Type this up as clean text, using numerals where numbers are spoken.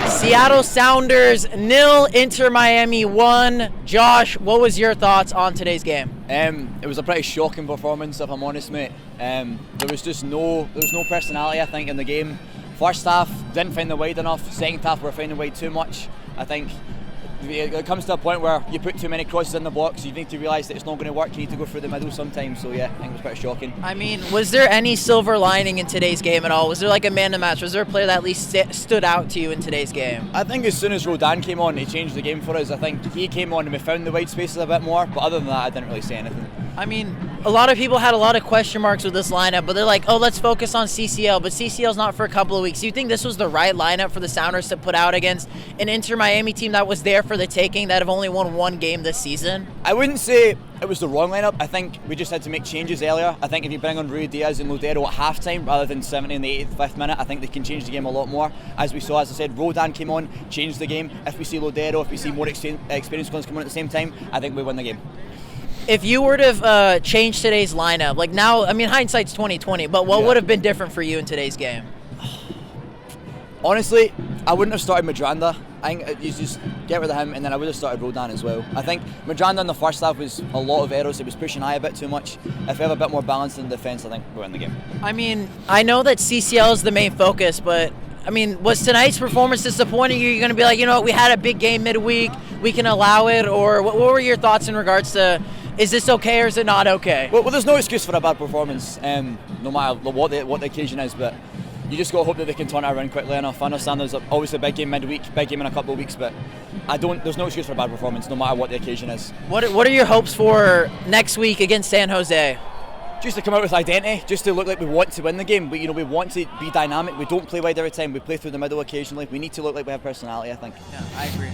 Seattle Sounders 0, Inter Miami 1. Josh, what was your thoughts on today's game? It was a pretty shocking performance, if I'm honest, mate. There was no personality, I think, in the game. First half didn't find the wide enough. Second half we're finding wide too much. I think it comes to a point where you put too many crosses in the box, you need to realise that it's not going to work. You need to go through the middle sometimes. So yeah, I think it was pretty shocking. I mean, was there any silver lining in today's game at all? Was there like a man of the match? Was there a player that at least stood out to you in today's game? I think as soon as Rodan came on, he changed the game for us. I think he came on and we found the wide spaces a bit more. But other than that, I didn't really say anything. I mean, a lot of people had a lot of question marks with this lineup, but they're like, oh, let's focus on CCL. But CCL's not for a couple of weeks. Do you think this was the right lineup for the Sounders to put out against an Inter Miami team that was there for the taking, that have only won one game this season? I wouldn't say it was the wrong lineup. I think we just had to make changes earlier. I think if you bring on Rui Diaz and Lodeiro at half-time rather than 70 in the 85th minute, I think they can change the game a lot more. As we saw, as I said, Rodan came on, changed the game. If we see Lodeiro, if we see more experienced players come on at the same time, I think we win the game. If you were to change today's lineup, like now, I mean, hindsight's 20/20, but what would have been different for you in today's game? Honestly, I wouldn't have started Madranda. I think you just get rid of him, and then I would have started Rodan as well. I think Madranda in the first half was a lot of errors. It was pushing high a bit too much. If we have a bit more balance in defence, I think we'll win the game. I mean, I know that CCL is the main focus, but I mean, was tonight's performance disappointing? You're going to be like, you know what, we had a big game midweek, we can allow it, or what were your thoughts in regards to, is this okay or is it not okay? Well, there's no excuse for a bad performance, no matter what the occasion is, but you just got to hope that they can turn it around quickly enough. I understand there's always a big game midweek, big game in a couple of weeks, but there's no excuse for a bad performance, no matter what the occasion is. What are your hopes for next week against San Jose? Just to come out with identity, just to look like we want to win the game. We want to be dynamic. We don't play wide every time. We play through the middle occasionally. We need to look like we have personality, I think. Yeah, I agree.